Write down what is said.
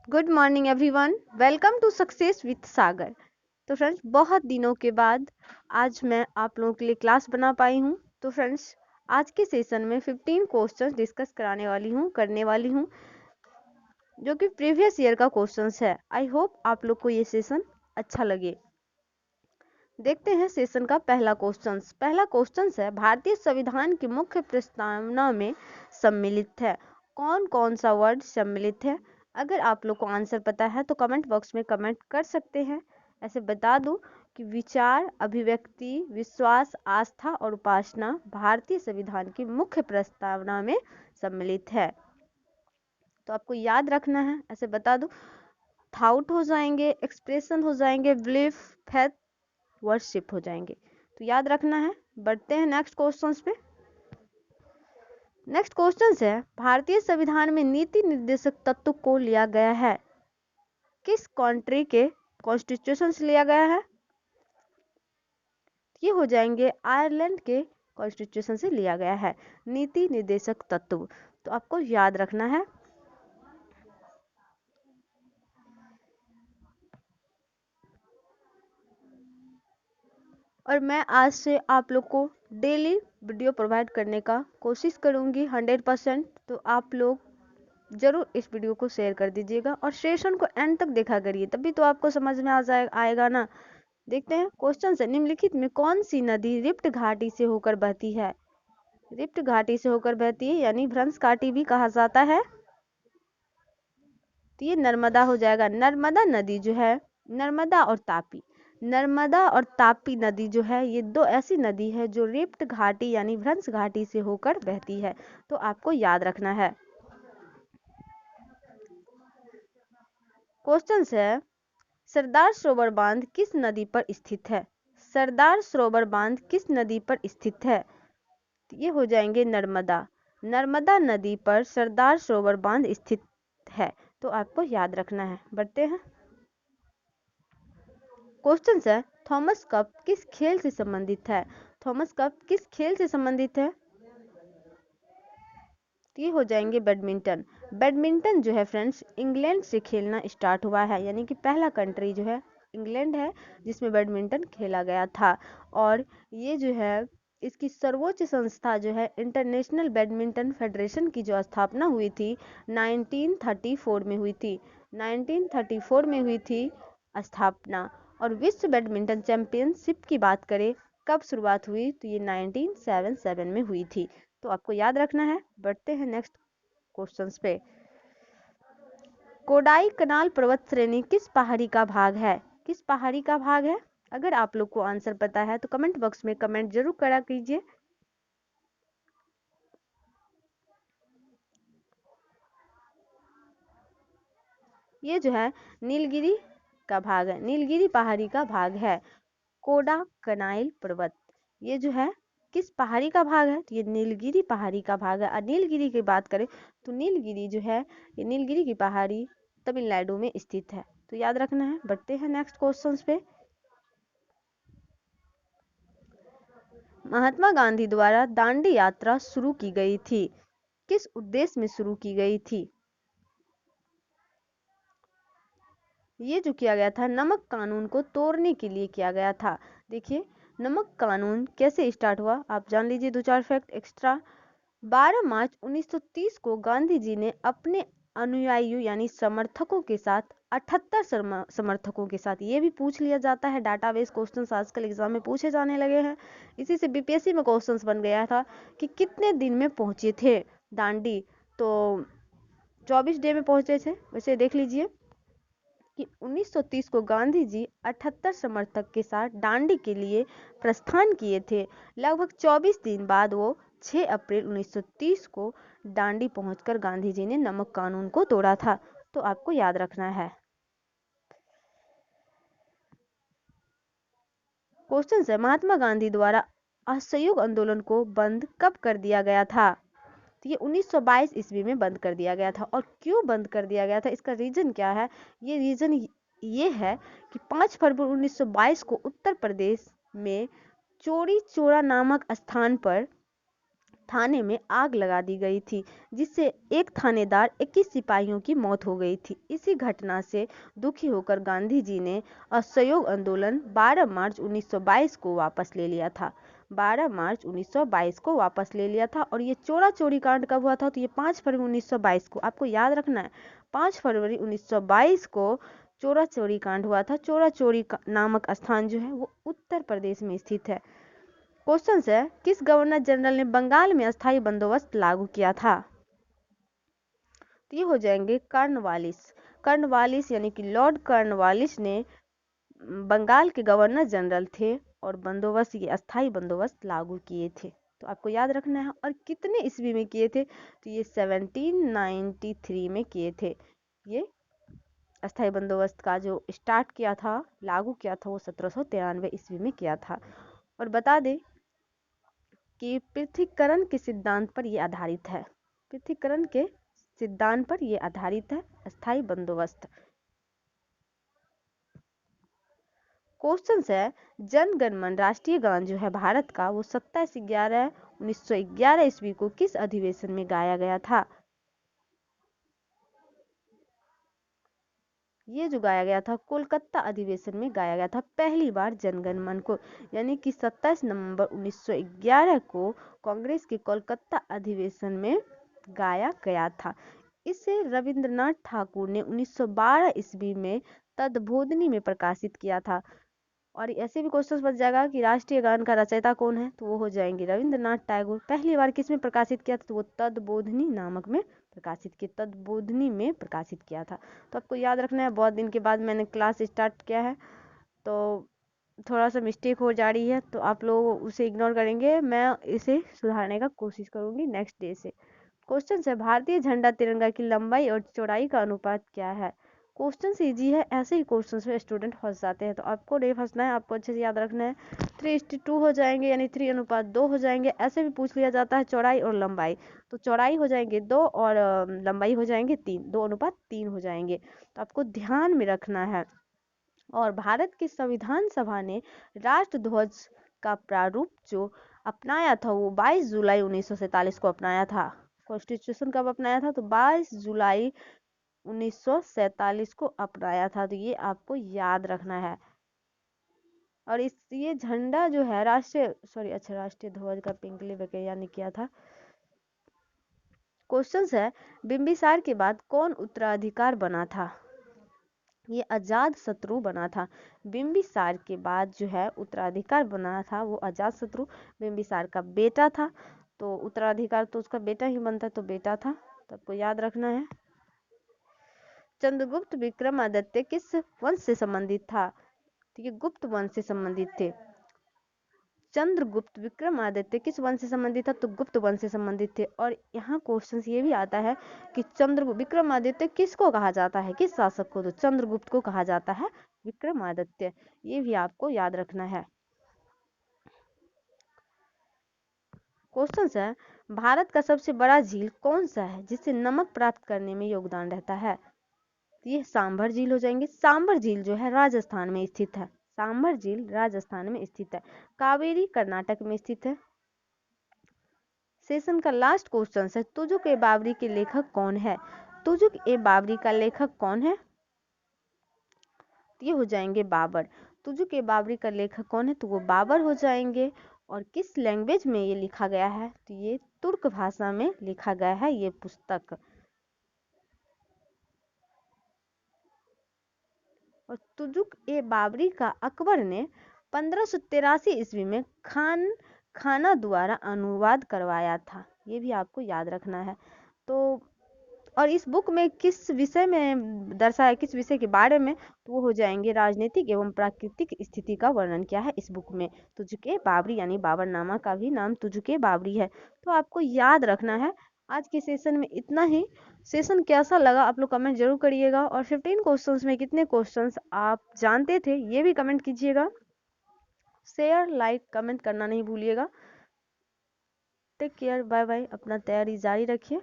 Good morning everyone, welcome to success with Sagar. तो friends, बहुत दिनों के बाद आज मैं आप लोगों के लिए क्लास बना पाई हूँ। तो फ्रेंड्स, आज के सेशन में 15 क्वेश्चंस डिस्कस करने वाली हूँ जो कि प्रीवियस ईयर का क्वेश्चंस है। आई होप आप लोग को ये सेशन अच्छा लगे। देखते हैं सेशन का पहला क्वेश्चन है, भारतीय संविधान की मुख्य प्रस्तावना में सम्मिलित है। कौन कौन सा वर्ड सम्मिलित है? अगर आप लोग को आंसर पता है तो कमेंट बॉक्स में कमेंट कर सकते हैं। ऐसे बता दूं कि विचार, अभिव्यक्ति, विश्वास, आस्था और उपासना भारतीय संविधान की मुख्य प्रस्तावना में सम्मिलित है। तो आपको याद रखना है। ऐसे बता दूं, थाउट हो जाएंगे, एक्सप्रेशन हो जाएंगे, बिलीफ, फेथ, वर्शिप हो जाएंगे। तो याद रखना है। बढ़ते हैं नेक्स्ट क्वेश्चंस पे। नेक्स्ट क्वेश्चन है, भारतीय संविधान में नीति निर्देशक तत्व को लिया गया है। किस कंट्री के कॉन्स्टिट्यूशन से लिया गया है? ये हो जाएंगे आयरलैंड के कॉन्स्टिट्यूशन से लिया गया है नीति निर्देशक तत्व। तो आपको याद रखना है। और मैं आज से आप लोग को डेली वीडियो प्रोवाइड करने का कोशिश करूंगी 100%। तो आप लोग जरूर इस वीडियो को शेयर कर दीजिएगा और सेशन को एंड तक देखा करिए, तभी तो आपको समझ में आएगा ना। देखते हैं क्वेश्चन से, निम्नलिखित में कौन सी नदी रिफ्ट घाटी से होकर बहती है? रिफ्ट घाटी से होकर बहती है यानी भ्रंश घाटी भी कहा जाता है। तो ये नर्मदा हो जाएगा। नर्मदा नदी जो है, नर्मदा और तापी नदी जो है, ये दो ऐसी नदी है जो रिफ्ट घाटी यानी भ्रंश घाटी से होकर बहती है। तो आपको याद रखना है। क्वेश्चन है, सरदार सरोवर बांध किस नदी पर स्थित है? सरदार सरोवर बांध किस नदी पर स्थित है? ये हो जाएंगे नर्मदा नदी पर सरदार सरोवर बांध स्थित है। तो आपको याद रखना है। बढ़ते हैं। क्वेश्चन है, थॉमस कप किस खेल से संबंधित है? थॉमस कप किस खेल से संबंधित है? ये हो जाएंगे बैडमिंटन। बैडमिंटन जो है फ्रेंड्स, इंग्लैंड से खेलना स्टार्ट हुआ है, यानी कि पहला कंट्री जो है इंग्लैंड है जिसमें बैडमिंटन खेला गया था। और ये जो है, इसकी सर्वोच्च संस्था जो है इंटरनेशनल बैडमिंटन फेडरेशन की जो स्थापना हुई थी 1934 में हुई थी। 1934 में हुई थी स्थापना। और विश्व बैडमिंटन चैंपियनशिप की बात करें कब शुरुआत हुई, तो ये 1977 में हुई थी। तो आपको याद रखना है। बढ़ते हैं नेक्स्ट क्वेश्चंस पे। कोडाई कनाल पर्वत श्रेणी किस पहाड़ी का भाग है? किस पहाड़ी का भाग है? अगर आप लोग को आंसर पता है तो कमेंट बॉक्स में कमेंट जरूर करा कीजिए। ये जो है नीलगिरी का भाग है, नीलगिरी पहाड़ी का भाग है कोडा कनाइल पर्वत। ये जो है किस पहाड़ी का भाग है? तो ये नीलगिरी पहाड़ी का भाग है। और नीलगिरी की बात करें तो नीलगिरी जो है, ये नीलगिरी की पहाड़ी तमिलनाडु में स्थित है। तो याद रखना है। बढ़ते हैं नेक्स्ट क्वेश्चंस पे। महात्मा गांधी द्वारा दांडी यात्रा शुरू की गई थी, किस उद्देश्य में शुरू की गई थी? ये जो किया गया था नमक कानून को तोड़ने के लिए किया गया था। देखिए, नमक कानून कैसे स्टार्ट हुआ आप जान लीजिए। दो चार फैक्ट एक्स्ट्रा। 12 मार्च 1930 को गांधी जी ने अपने अनुयायियों यानी समर्थकों के साथ 78 समर्थकों के साथ, ये भी पूछ लिया जाता है, डाटाबेस क्वेश्चंस आजकल एग्जाम में पूछे जाने लगे हैं। इसी से बीपीएससी में क्वेश्चंस बन गया था कि कितने दिन में पहुंचे थे दांडी। तो 24 डे में पहुंचे थे। वैसे देख लीजिए कि 1930 को गांधी जी 78 समर्थक के साथ दांडी के लिए प्रस्थान किए थे। लगभग 24 दिन बाद वो 6 अप्रैल 1930 को दांडी पहुंचकर गांधी जी ने नमक कानून को तोड़ा था। तो आपको याद रखना है। क्वेश्चन है, महात्मा गांधी द्वारा असहयोग आंदोलन को बंद कब कर दिया गया था? तो ये 1922 ईस्वी में बंद कर दिया गया था। और क्यों बंद कर दिया गया था, इसका रीजन क्या है? ये रीजन ये है कि 5 फरवरी 1922 को उत्तर प्रदेश में चोरी चोरा नामक स्थान पर थाने में आग लगा दी गई थी, जिससे एक थानेदार 21 सिपाहियों की मौत हो गई थी। इसी घटना से दुखी होकर गांधी जी ने असहयोग आंदोलन 12 मार्च 1922 को वापस ले लिया था। 12 मार्च 1922 को वापस ले लिया था। और ये चोरा चोरी कांड कब हुआ था? तो ये 5 फरवरी 1922 को, आपको याद रखना है, 5 फरवरी 1922 को चोरा चोरी कांड हुआ था। चोरा चोरी नामक स्थान जो है वो उत्तर प्रदेश में स्थित है। क्वेश्चन है, किस गवर्नर जनरल ने बंगाल में अस्थायी बंदोबस्त लागू किया था? तो ये हो जाएंगे कॉर्नवालिस। कॉर्नवालिस यानी कि लॉर्ड कॉर्नवालिस ने बंगाल के गवर्नर जनरल थे और बंदोबस्त, ये अस्थायी बंदोबस्त लागू किए थे। तो आपको याद रखना है। और कितने ईस्वी में किए थे? तो ये 1793 में किए थे। ये अस्थायी बंदोबस्त का जो स्टार्ट किया था, लागू किया था, वो 1793 ईस्वी में किया था। और बता दें कि पृथक्करण के सिद्धांत पर यह आधारित है। पृथक्करण के सिद्धांत पर यह आधारित है अस्थायी बंदोबस्त। क्वेश्चन है, जन गण मन राष्ट्रीय गान जो है भारत का, वो 27/11/1911 ईस्वी को किस अधिवेशन में गाया गया था? ये जो गाया गया था कोलकाता अधिवेशन में गाया गया था पहली बार जनगण मन को, यानी कि 27 नवंबर 1911 को कांग्रेस के कोलकाता अधिवेशन में गाया गया था। इसे रविंद्रनाथ ठाकुर ने 1912 ईस्वी में तद्बोधनी में प्रकाशित किया था। और ऐसे भी क्वेश्चन बच जाएगा कि राष्ट्रीय गान का रचयिता कौन है? तो वो हो जाएंगे रविंद्रनाथ टैगोर। पहली बार किस में प्रकाशित किया था? तो वो तद्बोधनी नामक में प्रकाशित किया, तद्बोधनी में प्रकाशित किया था। तो आपको याद रखना है, बहुत दिन के बाद मैंने क्लास स्टार्ट किया है तो थोड़ा सा मिस्टेक हो जा रही है, तो आप लोग उसे इग्नोर करेंगे, मैं इसे सुधारने का कोशिश करूंगी नेक्स्ट डे से। क्वेश्चन है, भारतीय झंडा तिरंगा की लंबाई और चौड़ाई का अनुपात क्या है? क्वेश्चन इजी है, ऐसे ही क्वेश्चन में स्टूडेंट फंस जाते हैं, तो आपको नहीं फंसना है, आपको अच्छे से याद रखना है। 3:2 हो जाएंगे, यानी 3:2 हो जाएंगे। ऐसे भी पूछ लिया जाता है चौड़ाई और लंबाई, तो चौड़ाई हो जाएंगे 2 और लंबाई हो जाएंगे 3, 2:3 हो जाएंगे। तो आपको ध्यान में रखना है। और भारत की संविधान सभा ने राष्ट्रध्वज का प्रारूप जो अपनाया था वो 22 जुलाई 1947 को अपनाया था। कॉन्स्टिट्यूशन कब अपनाया था? तो 22 जुलाई 1947 को अपनाया था। तो ये आपको याद रखना है। और इस ये झंडा जो है राष्ट्रीय ध्वज का पिंकली वगैरह ने किया था। क्वेश्चन है, बिंबिसार के बाद कौन उत्तराधिकार बना था? ये अजात शत्रु बना था। बिंबिसार के बाद जो है उत्तराधिकार बना था वो अजात शत्रु, बिंबिसार का बेटा था। तो उत्तराधिकार तो उसका बेटा ही बनता है, तो बेटा था। तो आपको याद रखना है। चंद्रगुप्त विक्रमादित्य किस वंश से संबंधित था? तो ये गुप्त वंश से संबंधित थे। चंद्रगुप्त विक्रमादित्य किस वंश से संबंधित था? तो गुप्त वंश से संबंधित थे। और यहाँ क्वेश्चन ये भी आता है कि विक्रमादित्य किसको कहा जाता है, किस शासक को? तो चंद्रगुप्त को कहा जाता है विक्रमादित्य। ये भी आपको याद रखना है। क्वेश्चन है, भारत का सबसे बड़ा झील कौन सा है जिससे नमक प्राप्त करने में योगदान रहता है? ये सांभर झील हो जाएंगे। सांभर झील जो है राजस्थान में स्थित है। सांभर झील राजस्थान में स्थित है। कावेरी कर्नाटक में स्थित है। सेशन का लास्ट क्वेश्चन है, तुजुक ए बाबरी के लेखक कौन है? तुजुक ए बाबरी का लेखक कौन है? ये हो जाएंगे बाबर। तुजुक ए बाबरी का लेखक कौन है? तो वो बाबर हो जाएंगे। और किस लैंग्वेज में ये लिखा गया है? तो ये तुर्क भाषा में लिखा गया है ये पुस्तक। और तुजुक ए बाबरी का अकबर ने 1583 ईस्वी में खाना द्वारा अनुवाद करवाया था। ये भी आपको याद रखना है। तो और इस बुक में किस विषय में दर्शाया, किस विषय के बारे में? तो वो हो जाएंगे राजनीतिक एवं प्राकृतिक स्थिति का वर्णन किया है इस बुक में। तुजुके बाबरी यानी बाबरनामा का भी नाम तुजुके बाबरी है। तो आपको याद रखना है। आज के सेशन में इतना ही। सेशन कैसा लगा आप लोग कमेंट जरूर करिएगा। और 15 क्वेश्चंस में कितने क्वेश्चंस आप जानते थे ये भी कमेंट कीजिएगा। शेयर लाइक कमेंट करना नहीं भूलिएगा। Take care, bye bye. अपना तैयारी जारी रखिए।